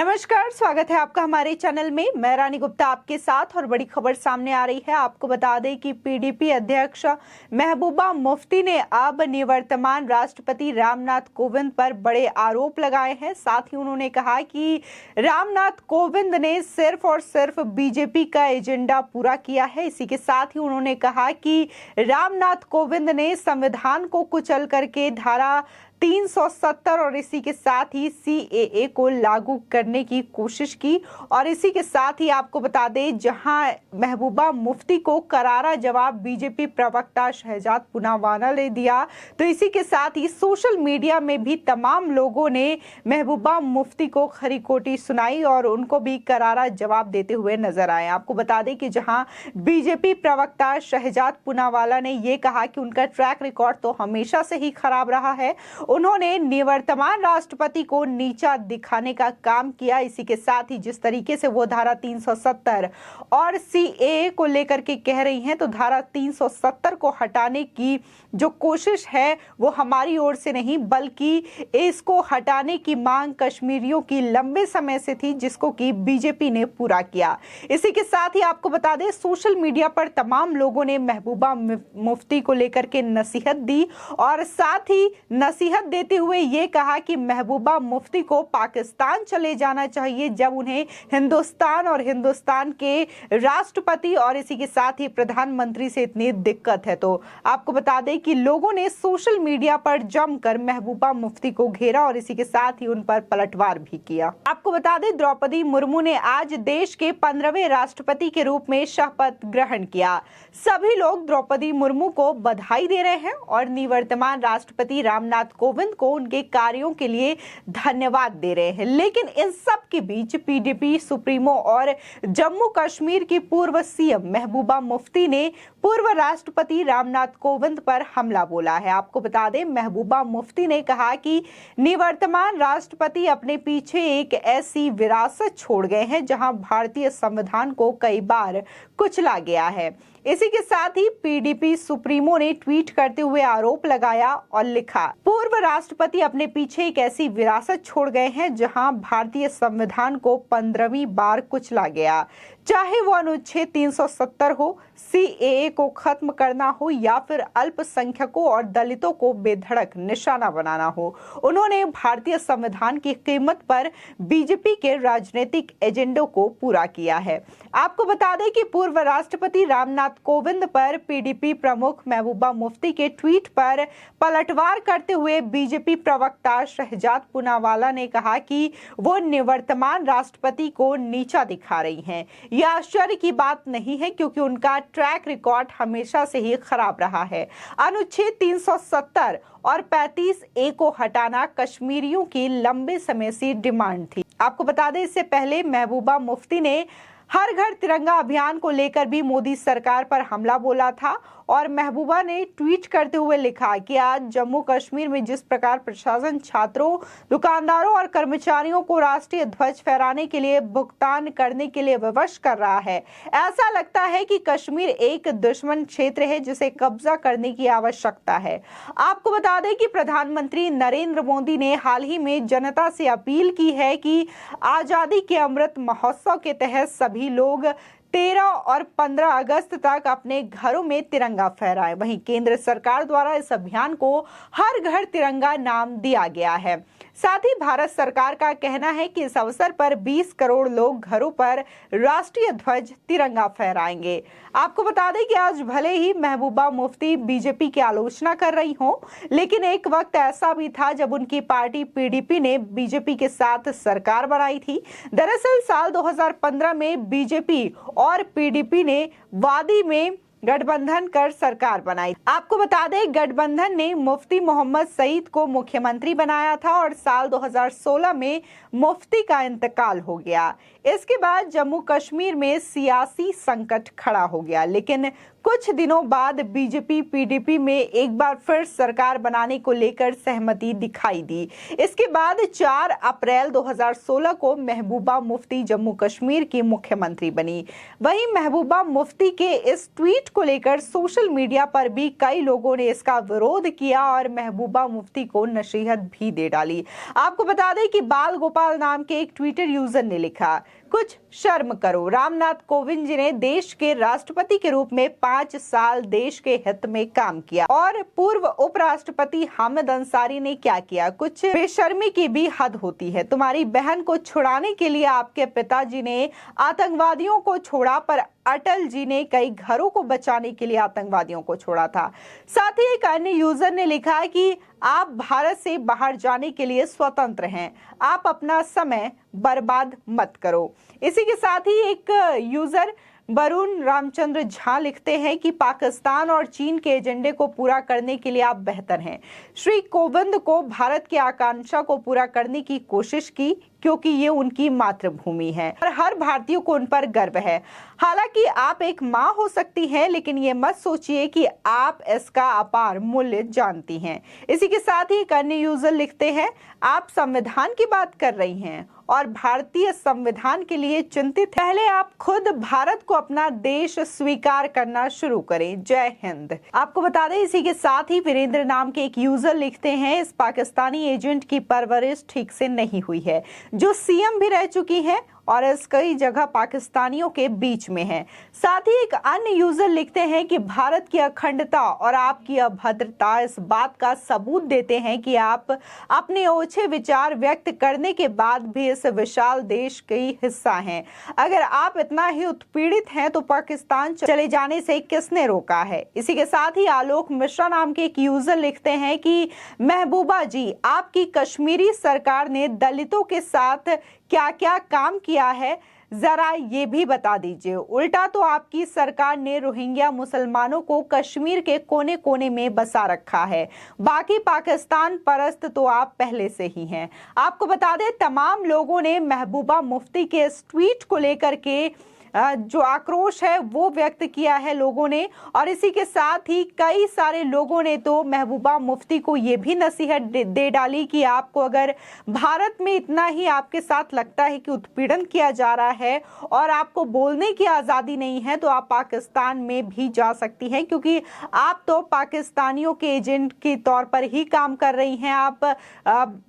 नमस्कार, स्वागत है आपका हमारे चैनल में। मैं रानी गुप्ता आपके साथ और बड़ी खबर सामने आ रही है। आपको बता दें कि पीडीपी अध्यक्ष महबूबा मुफ्ती ने अब निवर्तमान राष्ट्रपति रामनाथ कोविंद पर बड़े आरोप लगाए हैं। साथ ही उन्होंने कहा कि रामनाथ कोविंद ने सिर्फ और सिर्फ बीजेपी का एजेंडा पूरा किया है। इसी के साथ ही उन्होंने कहा कि रामनाथ कोविंद ने संविधान को कुचल करके धारा 370 और इसी के साथ ही सीएए को लागू करने की कोशिश की। और इसी के साथ ही आपको बता दें, जहां महबूबा मुफ्ती को करारा जवाब बीजेपी प्रवक्ता शहजाद पूनावाला ने दिया, तो इसी के साथ ही सोशल मीडिया में भी तमाम लोगों ने महबूबा मुफ्ती को खरी खोटी सुनाई और उनको भी करारा जवाब देते हुए नजर आए। आपको बता दें कि जहां बीजेपी प्रवक्ता शहजाद पूनावाला ने यह कहा कि उनका ट्रैक रिकॉर्ड तो हमेशा से ही खराब रहा है, उन्होंने निवर्तमान राष्ट्रपति को नीचा दिखाने का काम किया। इसी के साथ ही जिस तरीके से वो धारा 370 और सीएए को लेकर के कह रही हैं, तो धारा 370 को हटाने की जो कोशिश है वो हमारी ओर से नहीं, बल्कि इसको हटाने की मांग कश्मीरियों की लंबे समय से थी, जिसको कि बीजेपी ने पूरा किया। इसी के साथ ही आपको बता दें, सोशल मीडिया पर तमाम लोगों ने महबूबा मुफ्ती को लेकर के नसीहत दी और साथ ही नसीहत देते हुए ये कहा कि महबूबा मुफ्ती को पाकिस्तान चले जाना चाहिए, जब उन्हें हिंदुस्तान और हिंदुस्तान के राष्ट्रपति और इसी के साथ ही प्रधानमंत्री से इतनी दिक्कत है। तो आपको बता दें कि लोगों ने सोशल मीडिया पर जमकर महबूबा मुफ्ती को घेरा और इसी के साथ ही उन पर पलटवार भी किया। आपको बता दें, द्रौपदी मुर्मू ने आज देश के 15वें राष्ट्रपति के रूप में शपथ ग्रहण किया। सभी लोग द्रौपदी मुर्मू को बधाई दे रहे हैं और निवर्तमान राष्ट्रपति रामनाथ कोविंद को उनके कार्यों के लिए धन्यवाद दे रहे हैं। लेकिन इन सब के बीच पीडीपी सुप्रीमो और जम्मू कश्मीर की पूर्व सीएम महबूबा मुफ्ती ने पूर्व राष्ट्रपति रामनाथ कोविंद पर हमला बोला है। आपको बता दें, महबूबा मुफ्ती ने कहा कि निवर्तमान राष्ट्रपति अपने पीछे एक ऐसी विरासत छोड़ गए हैं जहां भारतीय संविधान को कई बार कुचला गया है। इसी के साथ ही पीडीपी सुप्रीमो ने ट्वीट करते हुए आरोप लगाया और लिखा, पूर्व राष्ट्रपति अपने पीछे एक ऐसी विरासत छोड़ गए हैं जहां भारतीय संविधान को 15वीं बार कुचला गया, चाहे वो अनुच्छेद 370 हो, सीएए को खत्म करना हो या फिर अल्पसंख्यकों और दलितों को बेधड़क निशाना बनाना हो। उन्होंने भारतीय संविधान की कीमत पर बीजेपी के राजनीतिक एजेंडों को पूरा किया है। आपको बता दें कि पूर्व राष्ट्रपति रामनाथ कोविंद पर पीडीपी प्रमुख महबूबा मुफ्ती के ट्वीट पर पलटवार करते हुए बीजेपी प्रवक्ता शहजाद पूनावाला ने कहा कि वो निवर्तमान राष्ट्रपति को नीचा दिखा रही हैं। यह आश्चर्य की बात नहीं है, क्योंकि उनका ट्रैक रिकॉर्ड हमेशा से ही खराब रहा है। अनुच्छेद 370 और 35A को हटाना कश्मीरियों की लंबे समय से डिमांड थी। आपको बता दें, इससे पहले महबूबा मुफ्ती ने हर घर तिरंगा अभियान को लेकर भी मोदी सरकार पर हमला बोला था और महबूबा ने ट्वीट करते हुए लिखा कि आज जम्मू कश्मीर में जिस प्रकार प्रशासन छात्रों, दुकानदारों और कर्मचारियों को राष्ट्रीय ध्वज फहराने के लिए भुगतान करने के लिए विवश कर रहा है, ऐसा लगता है कि कश्मीर एक दुश्मन क्षेत्र है जिसे कब्जा करने की आवश्यकता है। आपको बता दें कि प्रधानमंत्री नरेंद्र मोदी ने हाल ही में जनता से अपील की है कि आजादी के अमृत महोत्सव के तहत सभी लोग 13 और 15 अगस्त तक अपने घरों में तिरंगा फहराएं। वहीं केंद्र सरकार द्वारा इस अभियान को हर घर तिरंगा नाम दिया गया है। साथ ही भारत सरकार का कहना है कि इस अवसर पर 20 करोड़ लोग घरों पर राष्ट्रीय ध्वज तिरंगा फहराएंगे। आपको बता दें कि आज भले ही महबूबा मुफ्ती बीजेपी की आलोचना कर रही हो, लेकिन एक वक्त ऐसा भी था जब उनकी पार्टी पीडीपी ने बीजेपी के साथ सरकार बनाई थी। दरअसल साल 2015 में बीजेपी और पीडीपी ने वादी में गठबंधन कर सरकार बनाई। आपको बता दें, गठबंधन ने मुफ्ती मोहम्मद सईद को मुख्यमंत्री बनाया था और साल 2016 में मुफ्ती का इंतकाल हो गया। इसके बाद जम्मू कश्मीर में सियासी संकट खड़ा हो गया, लेकिन कुछ दिनों बाद बीजेपी पीडीपी में एक बार फिर सरकार बनाने को लेकर सहमति दिखाई दी। इसके बाद 4 अप्रैल 2016 को महबूबा मुफ्ती जम्मू कश्मीर की मुख्यमंत्री बनी। वहीं महबूबा मुफ्ती के इस ट्वीट को लेकर सोशल मीडिया पर भी कई लोगों ने इसका विरोध किया और महबूबा मुफ्ती को नसीहत भी दे डाली। आपको बता दें कि बाल गोपाल नाम के एक ट्विटर यूजर ने लिखा, कुछ शर्म करो। रामनाथ कोविंद जी ने देश के राष्ट्रपति के रूप में 5 साल देश के हित में काम किया और पूर्व उपराष्ट्रपति हामिद अंसारी ने क्या किया। कुछ बेशर्मी की भी हद होती है। तुम्हारी बहन को छुड़ाने के लिए आपके पिताजी ने आतंकवादियों को छोड़ा, पर अटल जी ने कई घरों को बचाने के लिए आतंकवादियों को छोड़ा था। साथ ही एक अन्य यूजर ने लिखा है कि आप भारत से बाहर जाने के लिए स्वतंत्र हैं, आप अपना समय बर्बाद मत करो। इसी के साथ ही एक यूजर वरुण रामचंद्र झा लिखते हैं कि पाकिस्तान और चीन के एजेंडे को पूरा करने के लिए आप बेहतर हैं। श्री कोविंद को भारत की आकांक्षा को पूरा करने की कोशिश की, क्योंकि ये उनकी मातृभूमि है और हर भारतीय को उन पर गर्व है। हालांकि आप एक माँ हो सकती हैं, लेकिन ये मत सोचिए कि आप इसका अपार मूल्य जानती हैं। इसी के साथ ही एक अन्य यूजर लिखते हैं, आप संविधान की बात कर रही हैं और भारतीय संविधान के लिए चिंतित। पहले आप खुद भारत को अपना देश स्वीकार करना शुरू करें। जय हिंद। आपको बता दें, इसी के साथ ही वीरेंद्र नाम के एक यूजर लिखते हैं, इस पाकिस्तानी एजेंट की परवरिश ठीक से नहीं हुई है, जो सीएम भी रह चुकी हैं और इस कई जगह पाकिस्तानियों के बीच में है। साथ ही एक अन्य यूजर लिखते हैं कि भारत की अखंडता और आपकी अभद्रता इस बात का सबूत देते हैं कि आप अपने ओछे विचार व्यक्त करने के बाद भी इस विशाल देश के हिस्सा हैं। अगर आप इतना ही उत्पीड़ित हैं तो पाकिस्तान चले जाने से किसने रोका है। इसी के साथ ही आलोक मिश्रा नाम के एक यूजर लिखते हैं कि महबूबा जी, आपकी कश्मीरी सरकार ने दलितों के साथ क्या क्या काम किया है, जरा ये भी बता दीजिए। उल्टा तो आपकी सरकार ने रोहिंग्या मुसलमानों को कश्मीर के कोने कोने में बसा रखा है। बाकी पाकिस्तान परस्त तो आप पहले से ही हैं। आपको बता दें, तमाम लोगों ने महबूबा मुफ्ती के इस ट्वीट को लेकर के जो आक्रोश है वो व्यक्त किया है लोगों ने। और इसी के साथ ही कई सारे लोगों ने तो महबूबा मुफ्ती को ये भी नसीहत दे डाली कि आपको अगर भारत में इतना ही आपके साथ लगता है कि उत्पीड़न किया जा रहा है और आपको बोलने की आज़ादी नहीं है, तो आप पाकिस्तान में भी जा सकती हैं, क्योंकि आप तो पाकिस्तानियों के एजेंट के तौर पर ही काम कर रही हैं। आप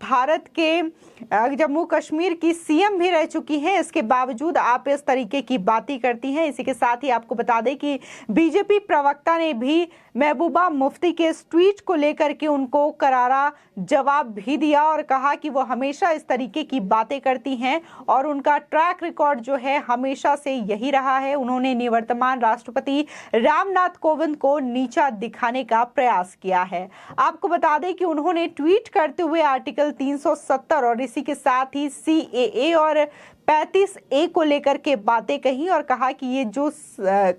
भारत के जम्मू कश्मीर की सीएम भी रह चुकी हैं, इसके बावजूद आप इस तरीके की बातें करती हैं। इसी के साथ ही आपको बता दें कि बीजेपी प्रवक्ता ने भी महबूबा मुफ्ती के इस ट्वीट को लेकर के उनको करारा जवाब भी दिया और कहा कि वो हमेशा इस तरीके की बातें करती हैं और उनका ट्रैक रिकॉर्ड जो है हमेशा से यही रहा है। उन्होंने निवर्तमान राष्ट्रपति रामनाथ कोविंद को नीचा दिखाने का प्रयास किया है। आपको बता दें कि उन्होंने ट्वीट करते हुए आर्टिकल 370 और इसी के साथ ही CAA और 35A को लेकर के बातें कही और कहा कि ये जो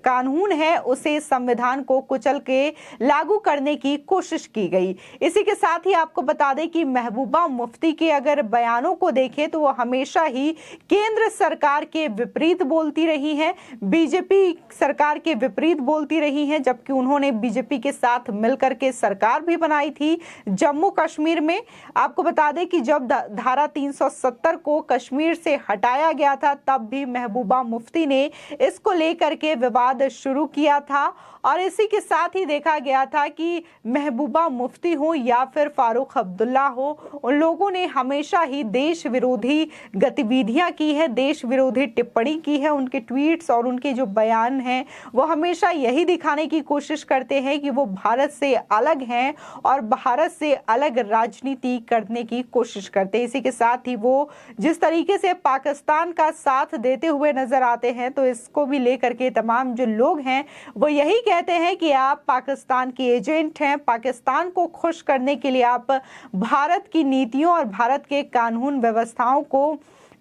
कानून है उसे संविधान को कुचल के लागू करने की कोशिश की गई। इसी के साथ ही आपको बता दें कि महबूबा मुफ्ती के अगर बयानों को देखें तो वो हमेशा ही केंद्र सरकार के विपरीत बोलती रही हैं, बीजेपी सरकार के विपरीत बोलती रही हैं, जबकि उन्होंने बीजेपी के साथ मिलकर के सरकार भी बनाई थी जम्मू कश्मीर में। आपको बता दें कि जब धारा 370 को कश्मीर से हटाया गया था, तब भी महबूबा मुफ्ती ने इसको लेकर के विवाद शुरू किया था और इसी के साथ ही देखा गया था कि महबूबा मुफ्ती हो या फिर फारूक अब्दुल्ला हो, उन लोगों ने हमेशा ही देश विरोधी गतिविधियां की है, देश विरोधी टिप्पणी की है। उनके ट्वीट्स और उनके जो बयान हैं वो हमेशा यही दिखाने की कोशिश करते हैं कि वो भारत से अलग हैं और भारत से अलग राजनीति करने की कोशिश करते हैं। इसी के साथ ही वो जिस तरीके से पाकिस्तान का साथ देते हुए नजर आते हैं, तो इसको भी लेकर के तमाम जो लोग हैं वो यही कहते हैं कि आप पाकिस्तान के एजेंट हैं। पाकिस्तान को खुश करने के लिए आप भारत की नीतियों और भारत के कानून व्यवस्थाओं को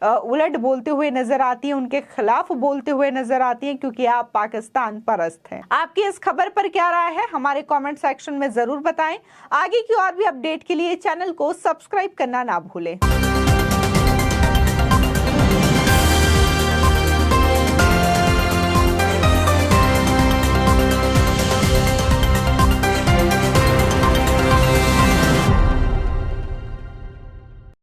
उलट बोलते हुए नजर आती है, उनके खिलाफ बोलते हुए नजर आती है, क्योंकि आप पाकिस्तान परस्त हैं। आपकी इस खबर पर क्या राय है हमारे कमेंट सेक्शन में जरूर बताएं। आगे की और भी अपडेट के लिए चैनल को सब्सक्राइब करना ना भूलें।